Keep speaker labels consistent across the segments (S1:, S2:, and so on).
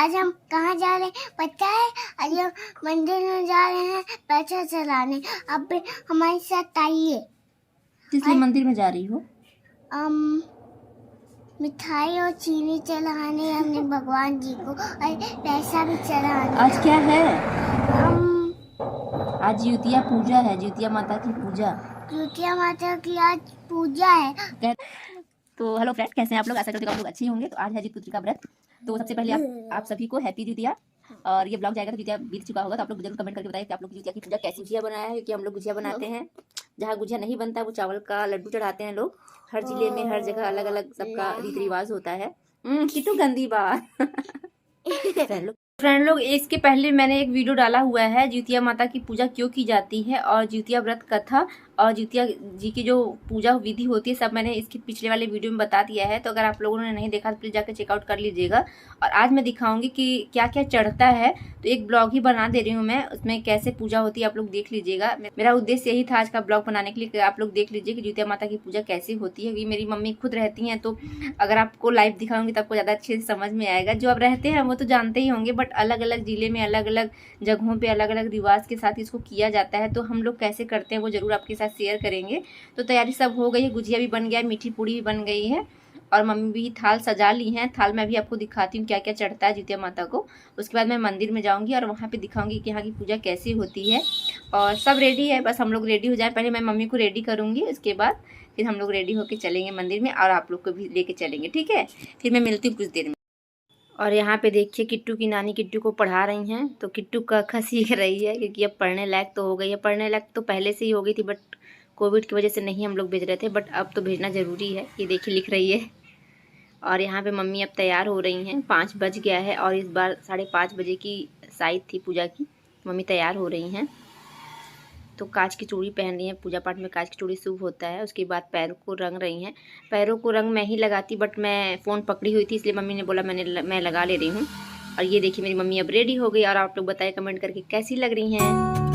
S1: आज हम कहाँ जा रहे हैं पता है? आज हम मंदिर में जा रहे हैं पैसा चलाने। अब हमारे साथ आइए।
S2: किस लिए मंदिर में जा रही हो?
S1: मिठाई और चीनी चढ़ाने हमने भगवान जी को, और पैसा भी चढ़ाने।
S2: आज क्या है? आज जितिया पूजा है, जितिया माता की पूजा।
S1: जितिया माता की आज पूजा है।
S2: तो हेलो फ्रेंड, कैसे हैं आप लोग? आशा करते हैं आप लोग अच्छे ही होंगे। तो आज है जित पुत्री का व्रत। तो सबसे पहले आप सभी को हैप्पी जितिया। और ये ब्लॉग जाएगा तो जितिया बीत चुका होगा, तो आप लोग जरूर कमेंट करके बताइए कि आप लोग जितिया की पूजा कैसी। गुजिया बनाया है, क्योंकि हम लोग गुजिया बनाते हैं। जहाँ गुजिया नहीं बनता वो चावल का लड्डू चढ़ाते हैं लोग। हर जिले में हर जगह अलग अलग सबका रीति रिवाज होता है। कितू गंदी बात। फ्रेंड लोग, इसके पहले मैंने एक वीडियो डाला हुआ है जितिया माता की पूजा क्यों की जाती है, और जितिया व्रत कथा और जितिया जी की जो पूजा विधि होती है सब मैंने इसके पिछले वाले वीडियो में बता दिया है। तो अगर आप लोगों ने नहीं देखा तो प्लीज जाकर चेकआउट कर लीजिएगा। और आज मैं दिखाऊंगी कि क्या क्या चढ़ता है। तो एक ब्लॉग ही बना दे रही हूँ मैं, उसमें कैसे पूजा होती है आप लोग देख लीजिएगा। मेरा उद्देश्य यही था आज का ब्लॉग बनाने के लिए कि आप लोग देख लीजिए कि जितिया माता की पूजा कैसे होती है। क्योंकि मेरी मम्मी खुद रहती हैं, तो अगर आपको लाइव दिखाऊंगी तो आपको ज़्यादा अच्छे से समझ में आएगा। जो आप रहते हैं वो तो जानते ही होंगे, बट अलग अलग जिले में अलग अलग जगहों पे अलग अलग रिवाज के साथ इसको किया जाता है। तो हम लोग कैसे करते हैं वो जरूर आपके साथ शेयर करेंगे। तो तैयारी सब हो गई है, गुजिया भी बन गया है, मीठी पूड़ी भी बन गई है, और मम्मी भी थाल सजा ली हैं। थाल मैं भी आपको दिखाती हूँ क्या क्या चढ़ता है जितिया माता को। उसके बाद मैं मंदिर में जाऊँगी और वहाँ पे दिखाऊंगी कि यहाँ की पूजा कैसी होती है। और सब रेडी है, बस हम लोग रेडी हो जाए। पहले मैं मम्मी को रेडी करूँगी, उसके बाद फिर हम लोग रेडी होकर चलेंगे मंदिर में, और आप लोग को भी लेके चलेंगे, ठीक है? फिर मैं मिलती हूँ कुछ देर में। और यहाँ पे देखिए किट्टू की नानी किट्टू को पढ़ा रही हैं। तो किट्टू का सीख रही है, क्योंकि अब पढ़ने लायक तो हो गई है। पढ़ने लायक तो पहले से ही हो गई थी, बट कोविड की वजह से नहीं हम लोग भेज रहे थे, बट अब तो भेजना ज़रूरी है। ये देखिए लिख रही है। और यहाँ पे मम्मी अब तैयार हो रही हैं। 5 बज गया है और इस बार 5:30 बजे की शायद थी पूजा की। मम्मी तैयार हो रही हैं। तो कांच की चूड़ी पहन रही हैं। पूजा पाठ में कांच की चूड़ी शुभ होता है। उसके बाद पैरों को रंग रही हैं। पैरों को रंग मैं ही लगाती, बट मैं फ़ोन पकड़ी हुई थी, इसलिए मम्मी ने बोला मैं लगा ले रही हूँ। और ये देखिए मेरी मम्मी अब रेडी हो गई। और आप लोग बताएं कमेंट करके कैसी लग रही हैं।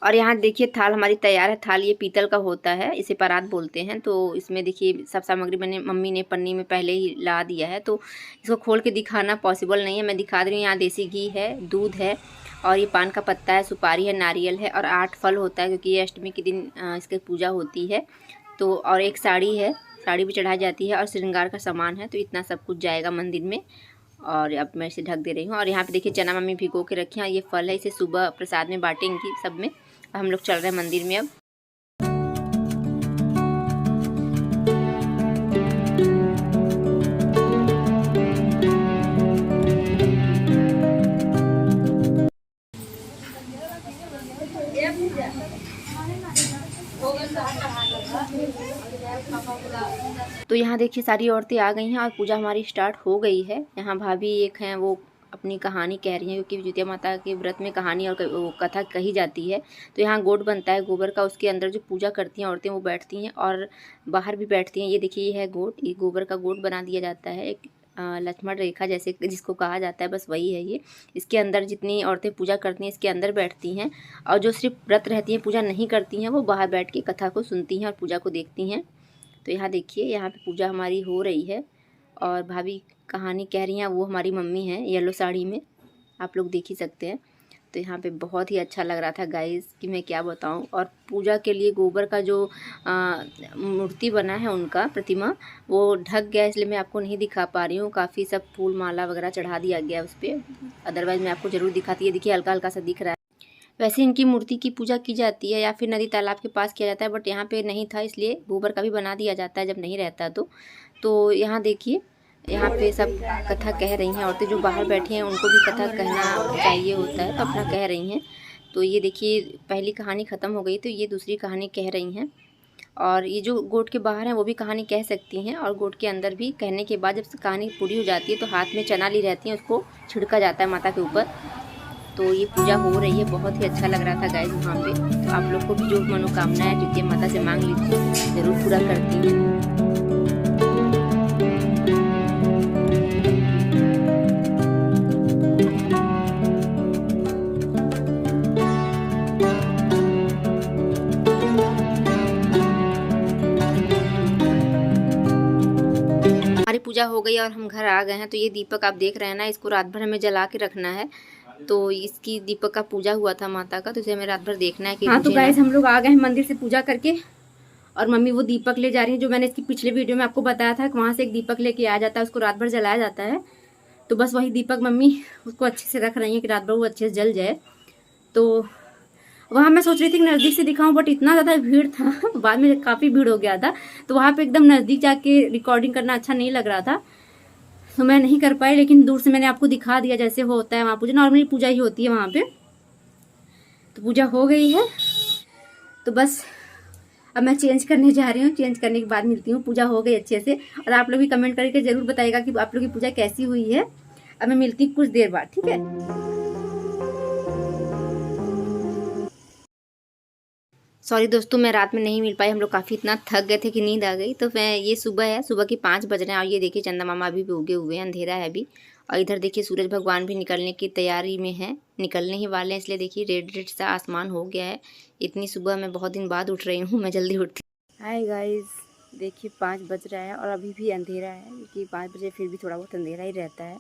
S2: और यहाँ देखिए थाल हमारी तैयार है। थाल ये पीतल का होता है, इसे परात बोलते हैं। तो इसमें देखिए सब सामग्री मम्मी ने पन्नी में पहले ही ला दिया है, तो इसको खोल के दिखाना पॉसिबल नहीं है। मैं दिखा रही हूँ। यहाँ देसी घी है, दूध है, और ये पान का पत्ता है, सुपारी है, नारियल है, और 8 फल होता है, क्योंकि ये अष्टमी के दिन इसकी पूजा होती है। तो और एक साड़ी है, साड़ी भी चढ़ाई जाती है, और श्रृंगार का सामान है। तो इतना सब कुछ जाएगा मंदिर में। और अब मैं इसे ढक दे रही हूँ। और यहाँ पे देखिए चना मम्मी भिगो के रखी हैं। ये फल है, इसे सुबह प्रसाद में बांटेंगी सब में। हम लोग चल रहे हैं मंदिर में अब। तो यहाँ देखिए सारी औरतें आ गई हैं और पूजा हमारी स्टार्ट हो गई है। यहाँ भाभी एक हैं, वो अपनी कहानी कह रही हैं, क्योंकि जितिया माता के व्रत में कहानी और कथा कही जाती है। तो यहाँ गोट बनता है गोबर का, उसके अंदर जो पूजा करती हैं औरतें वो बैठती हैं और बाहर भी बैठती हैं। ये देखिए ये है गोट, ये गोबर का गोट बना दिया जाता है, एक लक्ष्मण रेखा जैसे जिसको कहा जाता है, बस वही है ये। इसके अंदर जितनी औरतें पूजा करती हैं इसके अंदर बैठती हैं, और जो सिर्फ व्रत रहती हैं पूजा नहीं करती हैं वो बाहर बैठ के कथा को सुनती हैं और पूजा को देखती हैं। तो यहाँ देखिए यहाँ पे पूजा हमारी हो रही है, और भाभी कहानी कह रही हैं, वो हमारी मम्मी हैं येलो साड़ी में, आप लोग देख ही सकते हैं। तो यहाँ पे बहुत ही अच्छा लग रहा था गाइस, कि मैं क्या बताऊँ। और पूजा के लिए गोबर का जो मूर्ति बना है उनका प्रतिमा, वो ढक गया, इसलिए मैं आपको नहीं दिखा पा रही हूँ। काफ़ी सब फूल माला वगैरह चढ़ा दिया गया उस पर, अदरवाइज़ मैं आपको ज़रूर दिखाती है। देखिए हल्का हल्का सा दिख रहा है। वैसे इनकी मूर्ति की पूजा की जाती है या फिर नदी तालाब के पास किया जाता है, बट यहाँ पे नहीं था, इसलिए गोबर का भी बना दिया जाता है जब नहीं रहता तो यहाँ देखिए यहाँ पे सब कथा कह रही हैं। औरतें जो बाहर बैठी हैं उनको भी कथा कहना चाहिए होता है, तो अपना कह रही हैं। तो ये देखिए पहली कहानी ख़त्म हो गई, तो ये दूसरी कहानी कह रही हैं। और ये जो गोट के बाहर हैं वो भी कहानी कह सकती हैं, और गोट के अंदर भी कहने के बाद जब कहानी पूरी हो जाती है तो हाथ में चना ली रहती हैं, उसको छिड़का जाता है माता के ऊपर। तो ये पूजा हो रही है, बहुत ही अच्छा लग रहा था गाइस वहाँ पे। तो आप लोग को भी जो मनोकामना है जितिया माता से मांग लीजिए, ज़रूर पूरा करती हैं। पूजा हो गई और हम घर आ गए हैं। तो ये दीपक आप देख रहे हैं ना, इसको रात भर हमें जला के रखना है। तो इसकी दीपक का पूजा हुआ था माता का, तो इसे हमें रात भर देखना है कि हाँ। तो गाइस हम लोग आ गए हैं मंदिर से पूजा करके, और मम्मी वो दीपक ले जा रही है जो मैंने इसकी पिछले वीडियो में आपको बताया था। वहाँ से एक दीपक लेके आया जाता है, उसको रात भर जलाया जाता है। तो बस वही दीपक मम्मी उसको अच्छे से रख रही है कि रात भर वो अच्छे से जल जाए। तो वहाँ मैं सोच रही थी कि नज़दीक से दिखाऊं, बट इतना ज़्यादा भीड़ था बाद में काफ़ी भीड़ हो गया था, तो वहाँ पे एकदम नज़दीक जाके रिकॉर्डिंग करना अच्छा नहीं लग रहा था, तो मैं नहीं कर पाई। लेकिन दूर से मैंने आपको दिखा दिया जैसे होता है वहाँ पूजा, नॉर्मली पूजा ही होती है वहाँ पे। तो पूजा हो गई है, तो बस अब मैं चेंज करने जा रही हूँ। चेंज करने के बाद मिलती हूँ। पूजा हो गई अच्छे से, और आप लोग भी कमेंट करके ज़रूर बताइएगा कि आप लोग की पूजा कैसी हुई है। अब मैं मिलती हूँ कुछ देर बाद, ठीक है। सॉरी दोस्तों, मैं रात में नहीं मिल पाई, हम लोग काफ़ी इतना थक गए थे कि नींद आ गई। तो मैं ये सुबह है, सुबह के 5 बज रहे हैं, और ये देखिए चंदा मामा अभी भी उगे हुए हैं, अंधेरा है अभी। और इधर देखिए सूरज भगवान भी निकलने की तैयारी में है, निकलने ही वाले हैं, इसलिए देखिए रेड रेड सा आसमान हो गया है। इतनी सुबह मैं बहुत दिन बाद उठ रही हूँ, मैं जल्दी उठती। हाय गाइस, देखिए 5 बज रहा है और अभी भी अंधेरा है, क्योंकि 5 बजे फिर भी थोड़ा बहुत अंधेरा ही रहता है।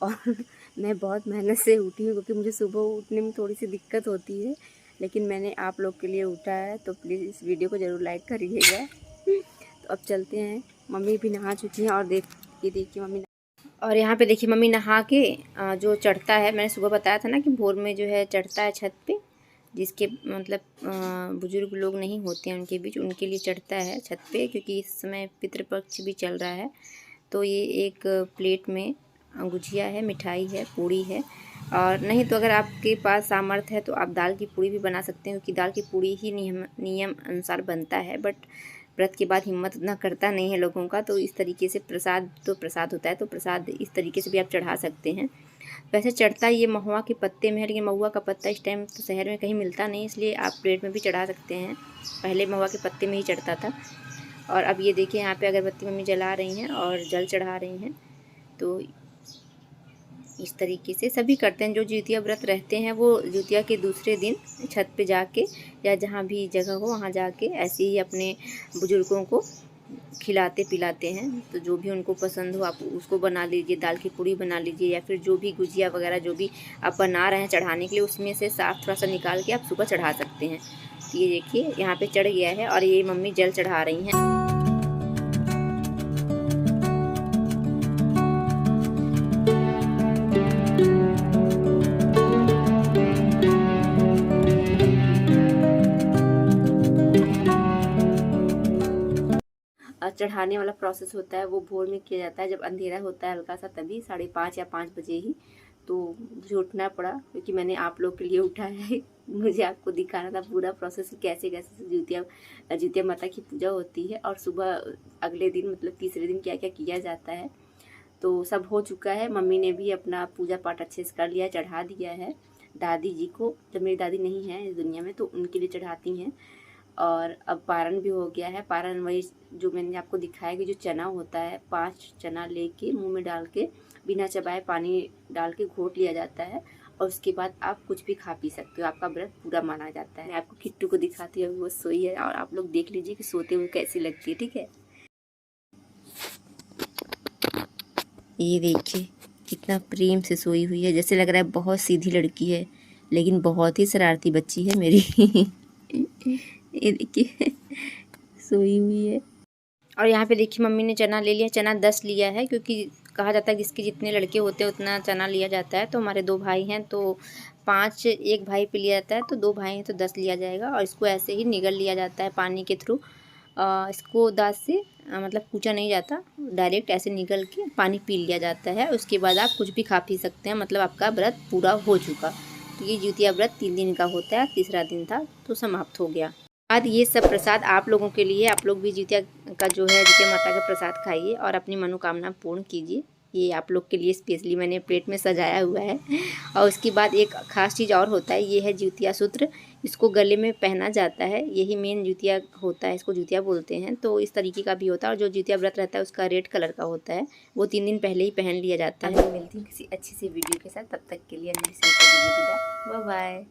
S2: और मैं बहुत मेहनत से उठी हूँ, क्योंकि मुझे सुबह उठने में थोड़ी सी दिक्कत होती है, लेकिन मैंने आप लोग के लिए उठा है, तो प्लीज़ इस वीडियो को ज़रूर लाइक करिएगा। तो अब चलते हैं। मम्मी भी नहा चुकी हैं, और देखिए मम्मी, और यहाँ पे देखिए मम्मी नहा के जो चढ़ता है, मैंने सुबह बताया था ना कि भोर में जो है चढ़ता है छत पे, जिसके मतलब बुजुर्ग लोग नहीं होते हैं उनके बीच, उनके लिए चढ़ता है छत पे, क्योंकि इस समय पितृपक्ष भी चल रहा है। तो ये एक प्लेट में गुजिया है, मिठाई है, पूड़ी है, और नहीं तो अगर आपके पास सामर्थ्य है तो आप दाल की पूड़ी भी बना सकते हैं, क्योंकि दाल की पूड़ी ही नियम अनुसार बनता है। बट व्रत के बाद हिम्मत उतना करता नहीं है लोगों का, तो इस तरीके से प्रसाद होता है, तो प्रसाद इस तरीके से भी आप चढ़ा सकते हैं। वैसे चढ़ता ये महुआ के पत्ते में है, लेकिन महुआ का पत्ता इस टाइम तो शहर में कहीं मिलता नहीं, इसलिए आप प्लेट में भी चढ़ा सकते हैं। पहले महुआ के पत्ते में ही चढ़ता था। और अब ये देखिए यहाँ पे अगरबत्ती मम्मी जला रही हैं और जल चढ़ा रही हैं। तो इस तरीके से सभी करते हैं। जो जितिया व्रत रहते हैं वो जितिया के दूसरे दिन छत पे जाके, या जहाँ भी जगह हो वहाँ जाके ऐसे ही अपने बुजुर्गों को खिलाते पिलाते हैं। तो जो भी उनको पसंद हो आप उसको बना लीजिए, दाल की पूड़ी बना लीजिए, या फिर जो भी गुजिया वगैरह जो भी आप बना रहे हैं चढ़ाने के लिए, उसमें से साफ थोड़ा सा निकाल के आप सुबह चढ़ा सकते हैं। तो ये देखिए यहाँ पे चढ़ गया है, और ये मम्मी जल चढ़ा रही हैं। चढ़ाने वाला प्रोसेस होता है वो भोर में किया जाता है, जब अंधेरा होता है हल्का सा, तभी 5:30 या 5 बजे ही। तो मुझे उठना पड़ा, क्योंकि मैंने आप लोग के लिए उठा है। मुझे आपको दिखाना था पूरा प्रोसेस, कैसे कैसे जितिया माता की पूजा होती है, और सुबह अगले दिन मतलब तीसरे दिन क्या क्या किया जाता है। तो सब हो चुका है। मम्मी ने भी अपना पूजा पाठ अच्छे से कर लिया, चढ़ा दिया है दादी जी को। जब मेरी दादी नहीं है इस दुनिया में तो उनके लिए चढ़ाती हैं। और अब पारण भी हो गया है। पारण वही जो मैंने आपको दिखाया कि जो चना होता है, 5 चना लेके मुंह में डाल के बिना चबाए पानी डाल के घोट लिया जाता है, और उसके बाद आप कुछ भी खा पी सकते हो, आपका व्रत पूरा माना जाता है। मैं आपको किट्टू को दिखाती हूँ, वो सोई है, और आप लोग देख लीजिए कि सोते हुए कैसी लगती है, ठीक है। ये देखिए कितना प्रेम से सोई हुई है, जैसे लग रहा है बहुत सीधी लड़की है, लेकिन बहुत ही शरारती बच्ची है मेरी। ये देखिए सोई हुई है। और यहाँ पे देखिए मम्मी ने चना ले लिया। चना 10 लिया है, क्योंकि कहा जाता है कि इसके जितने लड़के होते हैं उतना चना लिया जाता है। तो हमारे 2 भाई हैं, तो 5 एक भाई पे लिया जाता है, तो 2 भाई हैं तो 10 लिया जाएगा। और इसको ऐसे ही निगल लिया जाता है पानी के थ्रू। इसको दांत से मतलब पूछा नहीं जाता, डायरेक्ट ऐसे निगल के पानी पी लिया जाता है। उसके बाद आप कुछ भी खा पी सकते हैं, मतलब आपका व्रत पूरा हो चुका। तो ये जितिया व्रत 3 दिन का होता है, तीसरा दिन था तो समाप्त हो गया। बाद ये सब प्रसाद आप लोगों के लिए, आप लोग भी जितिया का जो है जितिया माता का प्रसाद खाइए और अपनी मनोकामना पूर्ण कीजिए। ये आप लोग के लिए स्पेशली मैंने प्लेट में सजाया हुआ है। और उसके बाद एक ख़ास चीज़ और होता है, ये है जितिया सूत्र। इसको गले में पहना जाता है, यही मेन जितिया होता है, इसको जितिया बोलते हैं। तो इस तरीके का भी होता है, और जो जितिया व्रत रहता है उसका रेड कलर का होता है, वो 3 दिन पहले ही पहन लिया जाता है। मिलती हूँ किसी अच्छी सी वीडियो के साथ, तब तक के लिए बाय बाय।